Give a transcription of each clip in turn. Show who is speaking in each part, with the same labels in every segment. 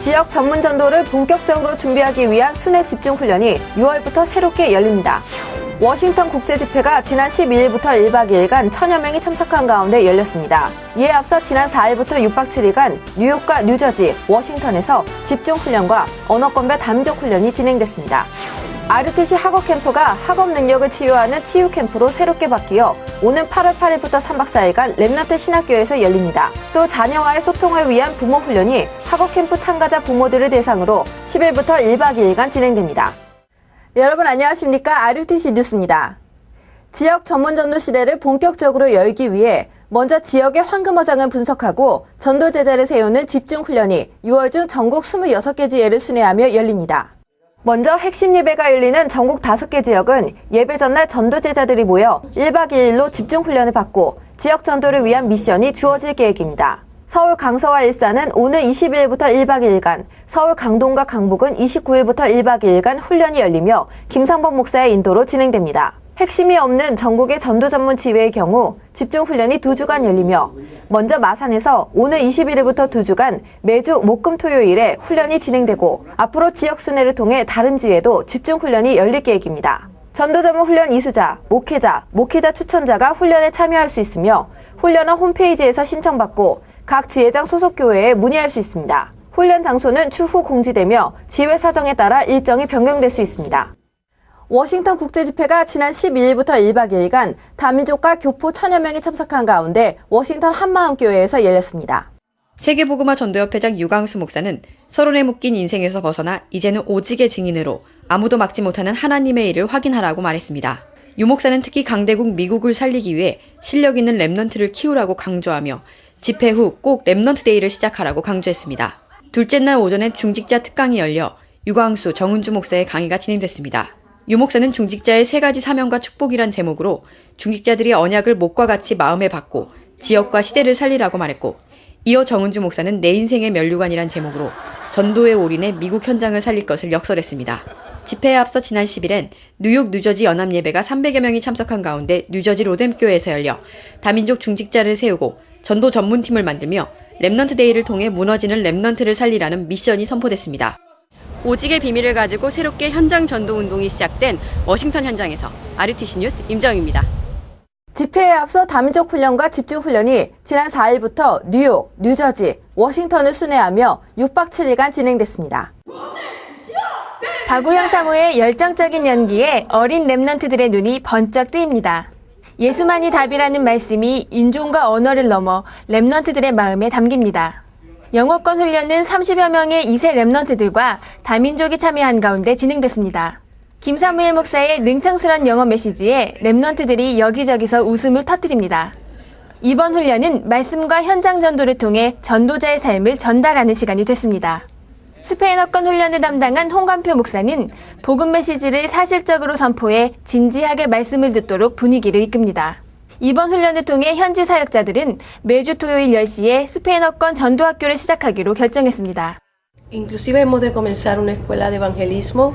Speaker 1: 지역 전문 전도를 본격적으로 준비하기 위한 순회 집중 훈련이 6월부터 새롭게 열립니다. 워싱턴 국제집회가 지난 12일부터 1박 2일간 1000여 명이 참석한 가운데 열렸습니다. 이에 앞서 지난 4일부터 6박 7일간 뉴욕과 뉴저지, 워싱턴에서 집중 훈련과 언어권별 다민족 훈련이 진행됐습니다. RUTC 학업 캠프가 학업 능력을 치유하는 치유 캠프로 새롭게 바뀌어 오는 8월 8일부터 3박 4일간 렘넌트 신학교에서 열립니다. 또 자녀와의 소통을 위한 부모 훈련이 학업 캠프 참가자 부모들을 대상으로 10일부터 1박 2일간 진행됩니다. 여러분 안녕하십니까? RUTC 뉴스입니다. 지역 전문 전도 시대를 본격적으로 열기 위해 먼저 지역의 황금어장을 분석하고 전도 제자를 세우는 집중 훈련이 6월 중 전국 26개 지회를 순회하며 열립니다. 먼저 핵심 예배가 열리는 전국 5개 지역은 예배 전날 전도 제자들이 모여 1박 2일로 집중 훈련을 받고 지역 전도를 위한 미션이 주어질 계획입니다. 서울 강서와 일산은 오늘 22일부터 1박 2일간, 서울 강동과 강북은 29일부터 1박 2일간 훈련이 열리며 김상범 목사의 인도로 진행됩니다. 핵심이 없는 전국의 전도 전문 지회의 경우 집중 훈련이 2주간 열리며 먼저 마산에서 오늘 21일부터 2주간 매주 목금 토요일에 훈련이 진행되고 앞으로 지역 순회를 통해 다른 지회도 집중 훈련이 열릴 계획입니다. 전도 전문 훈련 이수자, 목회자 추천자가 훈련에 참여할 수 있으며 훈련은 홈페이지에서 신청받고 각 지회장 소속 교회에 문의할 수 있습니다. 훈련 장소는 추후 공지되며 지회 사정에 따라 일정이 변경될 수 있습니다. 워싱턴 국제집회가 지난 12일부터 1박 2일간 다민족과 교포 1000여 명이 참석한 가운데 워싱턴 한마음교회에서 열렸습니다.
Speaker 2: 세계복음화 전도협회장 유광수 목사는 서론에 묶인 인생에서 벗어나 이제는 오직의 증인으로 아무도 막지 못하는 하나님의 일을 확인하라고 말했습니다. 유 목사는 특히 강대국 미국을 살리기 위해 실력 있는 렘넌트를 키우라고 강조하며 집회 후 꼭 렘넌트 데이를 시작하라고 강조했습니다. 둘째 날 오전에 중직자 특강이 열려 유광수, 정은주 목사의 강의가 진행됐습니다. 유 목사는 중직자의 3가지 사명과 축복이란 제목으로 중직자들이 언약을 목과 같이 마음에 받고 지역과 시대를 살리라고 말했고, 이어 정은주 목사는 내 인생의 면류관이란 제목으로 전도에 올인해 미국 현장을 살릴 것을 역설했습니다. 집회에 앞서 지난 10일엔 뉴욕 뉴저지 연합예배가 300여 명이 참석한 가운데 뉴저지 로뎀교회에서 열려 다민족 중직자를 세우고 전도 전문팀을 만들며 렘넌트 데이를 통해 무너지는 렘넌트를 살리라는 미션이 선포됐습니다. 오직의 비밀을 가지고 새롭게 현장 전도 운동이 시작된 워싱턴 현장에서 RUTC 뉴스 임정입니다.
Speaker 1: 집회에 앞서 다민족 훈련과 집중 훈련이 지난 4일부터 뉴욕, 뉴저지, 워싱턴을 순회하며 6박 7일간 진행됐습니다.
Speaker 3: 박우영 사모의 열정적인 연기에 어린 렘넌트들의 눈이 번쩍 뜨입니다. 예수만이 답이라는 말씀이 인종과 언어를 넘어 렘넌트들의 마음에 담깁니다. 영어권 훈련은 30여 명의 2세 렘넌트들과 다민족이 참여한 가운데 진행됐습니다. 김사무엘 목사의 능청스런 영어 메시지에 렘넌트들이 여기저기서 웃음을 터뜨립니다. 이번 훈련은 말씀과 현장 전도를 통해 전도자의 삶을 전달하는 시간이 됐습니다. 스페인어권 훈련을 담당한 홍관표 목사는 복음 메시지를 사실적으로 선포해 진지하게 말씀을 듣도록 분위기를 이끕니다. 이번 훈련을 통해 현지 사역자들은 매주 토요일 10시에 스페인어권 전도학교를 시작하기로 결정했습니다.
Speaker 4: Inclusive hemos de comenzar una escuela de evangelismo.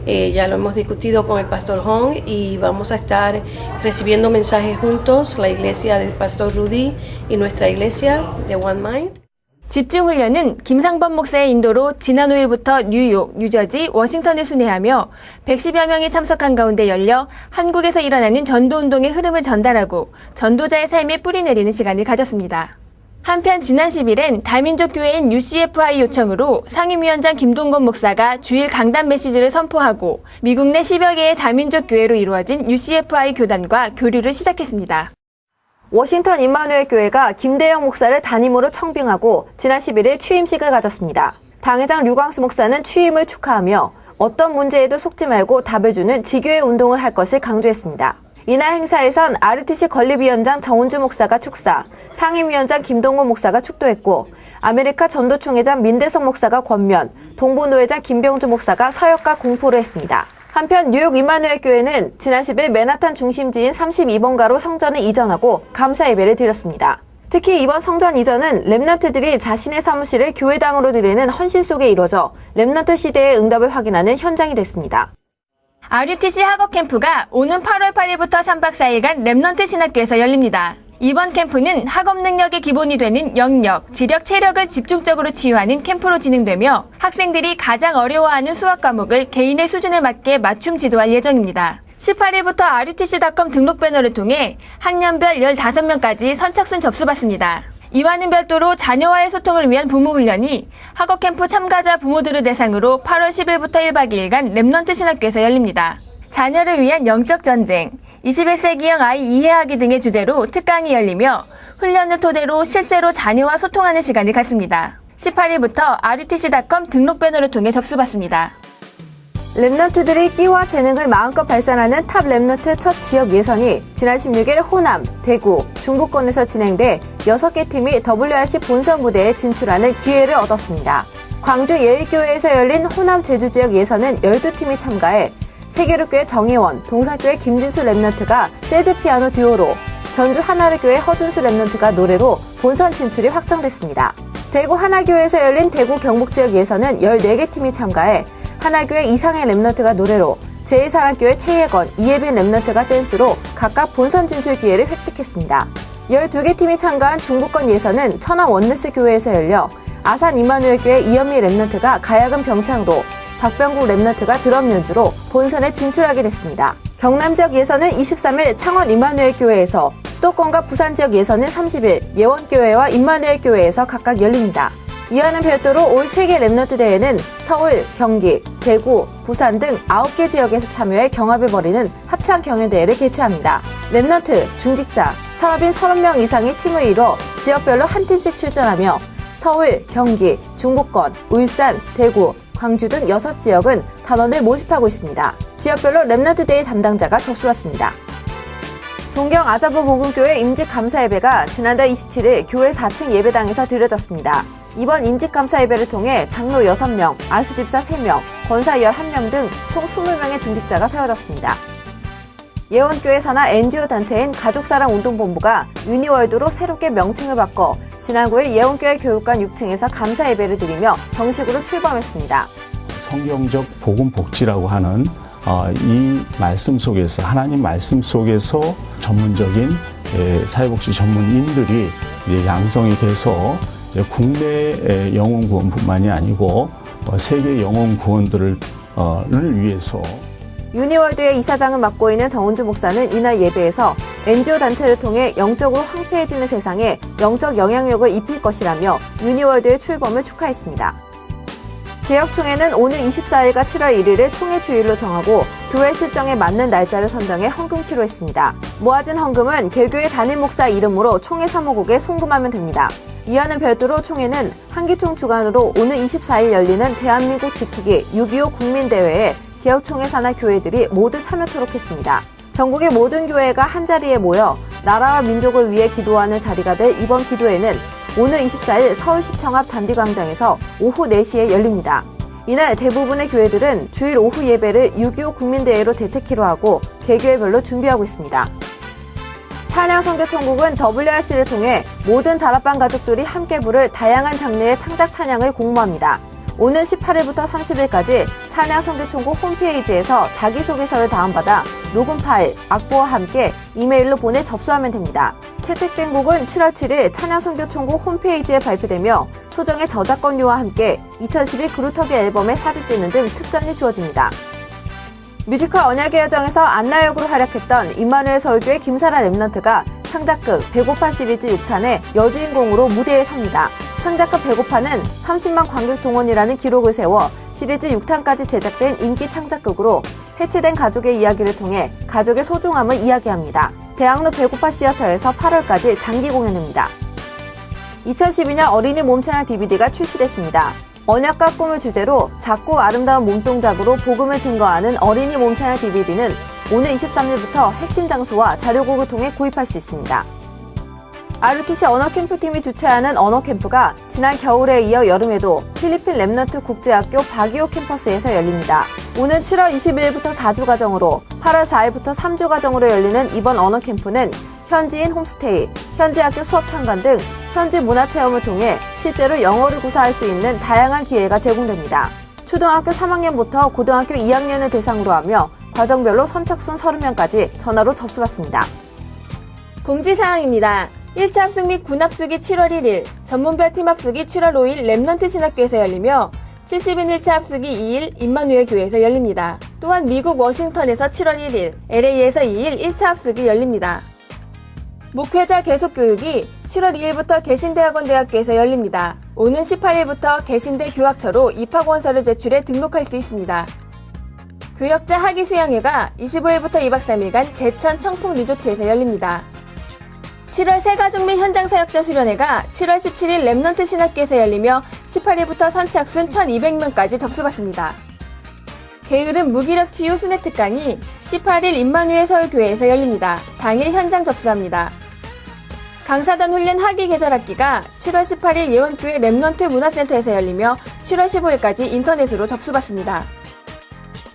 Speaker 4: Ya lo hemos discutido con el pastor Hong y vamos a estar recibiendo mensajes juntos, la iglesia del pastor Rudy y nuestra iglesia de One Mind.
Speaker 3: 집중훈련은 김상범 목사의 인도로 지난 5일부터 뉴욕, 뉴저지, 워싱턴을 순회하며 110여 명이 참석한 가운데 열려 한국에서 일어나는 전도운동의 흐름을 전달하고 전도자의 삶에 뿌리내리는 시간을 가졌습니다. 한편 지난 10일엔 다민족 교회인 UCFI 요청으로 상임위원장 김동건 목사가 주일 강단 메시지를 선포하고 미국 내 10여 개의 다민족 교회로 이루어진 UCFI 교단과 교류를 시작했습니다.
Speaker 1: 워싱턴 임마누엘 교회가 김대영 목사를 담임으로 청빙하고 지난 11일 취임식을 가졌습니다. 당회장 류광수 목사는 취임을 축하하며 어떤 문제에도 속지 말고 답을 주는 지교의 운동을 할 것을 강조했습니다. 이날 행사에선 RUTC 건립위원장 정은주 목사가 축사, 상임위원장 김동건 목사가 축도했고 아메리카 전도총회장 민대성 목사가 권면, 동부노회장 김병주 목사가 서역과 공포를 했습니다. 한편 뉴욕 임마누엘 교회는 지난 10일 맨하탄 중심지인 32번가로 성전을 이전하고 감사 예배를 드렸습니다. 특히 이번 성전 이전은 렘넌트들이 자신의 사무실을 교회당으로 드리는 헌신 속에 이루어져 렘넌트 시대의 응답을 확인하는 현장이 됐습니다.
Speaker 3: RUTC 학업 캠프가 오는 8월 8일부터 3박 4일간 렘넌트 신학교에서 열립니다. 이번 캠프는 학업 능력의 기본이 되는 영역, 지력, 체력을 집중적으로 치유하는 캠프로 진행되며 학생들이 가장 어려워하는 수학 과목을 개인의 수준에 맞게 맞춤 지도할 예정입니다. 18일부터 RUTC.com 등록 배너를 통해 학년별 15명까지 선착순 접수받습니다. 이와는 별도로 자녀와의 소통을 위한 부모 훈련이 학업 캠프 참가자 부모들을 대상으로 8월 10일부터 1박 2일간 랩넌트 신학교에서 열립니다. 자녀를 위한 영적 전쟁, 21세기형 아이 이해하기 등의 주제로 특강이 열리며 훈련을 토대로 실제로 자녀와 소통하는 시간을 갖습니다. 18일부터 RUTC.com 등록 배너를 통해 접수받습니다.
Speaker 1: 랩넌트들이 끼와 재능을 마음껏 발산하는 탑 랩넌트 첫 지역 예선이 지난 16일 호남, 대구, 중부권에서 진행돼 6개 팀이 WRC 본선 무대에 진출하는 기회를 얻었습니다. 광주 예일교회에서 열린 호남 제주 지역 예선은 12팀이 참가해 세계로교회 정혜원, 동산교회 김진수 랩넌트가 재즈 피아노 듀오로, 전주 하나르교회 허준수 랩넌트가 노래로 본선 진출이 확정됐습니다. 대구 하나교회에서 열린 대구 경북 지역 예선은 14개 팀이 참가해 하나교회 이상의 랩넌트가 노래로, 제1사랑교회 최예건, 이예빈 랩넌트가 댄스로 각각 본선 진출 기회를 획득했습니다. 12개 팀이 참가한 중부권 예선은 천안 원네스 교회에서 열려 아산 이마누엘 교회 이현미 랩넌트가 가야금 병창으로, 박병국 랩넌트가 드럼 연주로 본선에 진출하게 됐습니다. 경남 지역 예선은 23일 창원 이마누엘 교회에서, 수도권과 부산 지역 예선은 30일 예원교회와 임마누엘 교회에서 각각 열립니다. 이와는 별도로 올 세계 랩넌트 대회는 서울, 경기, 대구, 부산 등 9개 지역에서 참여해 경합을 벌이는 합창 경연대회를 개최합니다. 랩넌트, 중직자, 산업인 30명 이상의 팀을 이뤄 지역별로 한 팀씩 출전하며 서울, 경기, 중부권, 울산, 대구, 광주 등 6지역은 단원을 모집하고 있습니다. 지역별로 랩넌트 대회 담당자가 접수받습니다. 동경 아자부 복음교회 임직 감사 예배가 지난달 27일 교회 4층 예배당에서 드려졌습니다. 이번 임직 감사 예배를 통해 장로 6명, 안수집사 3명, 권사 11명 등 총 20명의 중직자가 세워졌습니다. 예원교회 산하 NGO 단체인 가족사랑운동본부가 유니월드로 새롭게 명칭을 바꿔 지난 9일 예원교회 교육관 6층에서 감사 예배를 드리며 정식으로 출범했습니다.
Speaker 5: 성경적 복음 복지라고 하는 이 말씀 속에서, 하나님 말씀 속에서 전문적인 사회복지 전문인들이 양성이 돼서 국내 영혼 구원뿐만이 아니고 세계 영혼 구원들을 위해서.
Speaker 1: 유니월드의 이사장을 맡고 있는 정은주 목사는 이날 예배에서 NGO 단체를 통해 영적으로 황폐해지는 세상에 영적 영향력을 입힐 것이라며 유니월드의 출범을 축하했습니다. 개혁총회는 오는 24일과 7월 1일을 총회 주일로 정하고 교회 실정에 맞는 날짜를 선정해 헌금키로 했습니다. 모아진 헌금은 개교회 담임 목사 이름으로 총회 사무국에 송금하면 됩니다. 이와는 별도로 총회는 한기총 주관으로 오는 24일 열리는 대한민국 지키기 6.25 국민대회에 개혁총회 산하 교회들이 모두 참여토록 했습니다. 전국의 모든 교회가 한자리에 모여 나라와 민족을 위해 기도하는 자리가 될 이번 기도회는 오늘 24일 서울시청 앞 잔디광장에서 오후 4시에 열립니다. 이날 대부분의 교회들은 주일 오후 예배를 6.25 국민대회로 대체키로 하고 개교회별로 준비하고 있습니다. 찬양선교총국은 WRC를 통해 모든 다락방 가족들이 함께 부를 다양한 장르의 창작 찬양을 공모합니다. 오는 18일부터 30일까지 찬양선교총국 홈페이지에서 자기소개서를 다운받아 녹음 파일, 악보와 함께 이메일로 보내 접수하면 됩니다. 채택된 곡은 7월 7일 찬양선교총국 홈페이지에 발표되며 소정의 저작권료와 함께 2012 그루터기 앨범에 삽입되는 등 특전이 주어집니다. 뮤지컬 언약의 여정에서 안나 역으로 활약했던 임마누엘 서울교회 김사라 랩넌트가 창작극 배고파 시리즈 6탄의 여주인공으로 무대에 섭니다. 창작극 배고파는 30만 관객 동원이라는 기록을 세워 시리즈 6탄까지 제작된 인기 창작극으로 해체된 가족의 이야기를 통해 가족의 소중함을 이야기합니다. 대학로 배고파 시어터에서 8월까지 장기 공연입니다. 2012년 어린이 몸찬양 DVD가 출시됐습니다. 언약과 꿈을 주제로 작고 아름다운 몸동작으로 복음을 증거하는 어린이 몸찬양 DVD는 오늘 23일부터 핵심 장소와 자료곡을 통해 구입할 수 있습니다. RUTC 언어캠프팀이 주최하는 언어캠프가 지난 겨울에 이어 여름에도 필리핀 랩넌트 국제학교 바기오 캠퍼스에서 열립니다. 오는 7월 21일부터 4주 과정으로 8월 4일부터 3주 과정으로 열리는 이번 언어캠프는 현지인 홈스테이, 현지 학교 수업 참관 등 현지 문화체험을 통해 실제로 영어를 구사할 수 있는 다양한 기회가 제공됩니다. 초등학교 3학년부터 고등학교 2학년을 대상으로 하며 과정별로 선착순 30명까지 전화로 접수받습니다.
Speaker 3: 공지사항입니다. 1차 합숙 및 군합숙이 7월 1일, 전문별 팀합숙이 7월 5일 렘넌트 신학교에서 열리며 70인 1차 합숙이 2일 임마누엘 교회에서 열립니다. 또한 미국 워싱턴에서 7월 1일, LA에서 2일 1차 합숙이 열립니다. 목회자 계속교육이 7월 2일부터 개신대학원대학교에서 열립니다. 오는 18일부터 개신대 교학처로 입학원서를 제출해 등록할 수 있습니다. 교역자 학위 수양회가 25일부터 2박 3일간 제천 청풍 리조트에서 열립니다. 7월 새가족 및 현장 사역자 수련회가 7월 17일 렘넌트 신학교에서 열리며 18일부터 선착순 1,200명까지 접수받습니다. 게으름 무기력 치유 순회 특강이 18일 임마누엘 서울교회에서 열립니다. 당일 현장 접수합니다. 강사단 훈련 하기 계절학기가 7월 18일 예원교회 렘넌트 문화센터에서 열리며 7월 15일까지 인터넷으로 접수받습니다.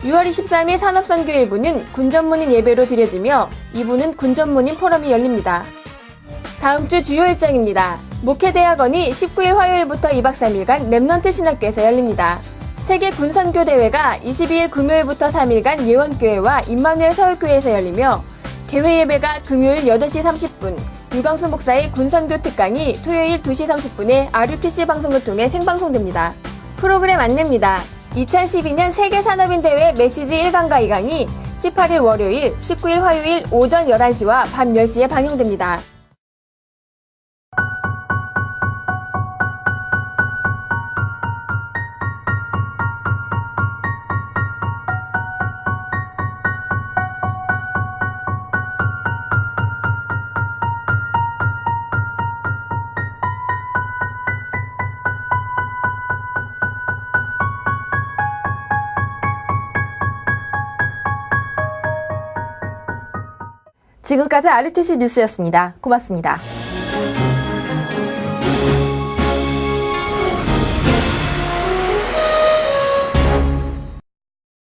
Speaker 3: 6월 23일 산업선교 1부는 군전문인 예배로 드려지며 2부는 군전문인 포럼이 열립니다. 다음 주 주요 일정입니다. 목회대학원이 19일 화요일부터 2박 3일간 렘넌트 신학교에서 열립니다. 세계 군선교 대회가 22일 금요일부터 3일간 예원교회와 임마누엘 서울교회에서 열리며 개회 예배가 금요일 8시 30분, 유광수 목사의 군선교 특강이 토요일 2시 30분에 RUTC 방송을 통해 생방송됩니다. 프로그램 안내입니다. 2012년 세계산업인대회 메시지 1강과 2강이 18일 월요일, 19일 화요일 오전 11시와 밤 10시에 방영됩니다.
Speaker 1: 지금까지 RUTC 뉴스였습니다. 고맙습니다.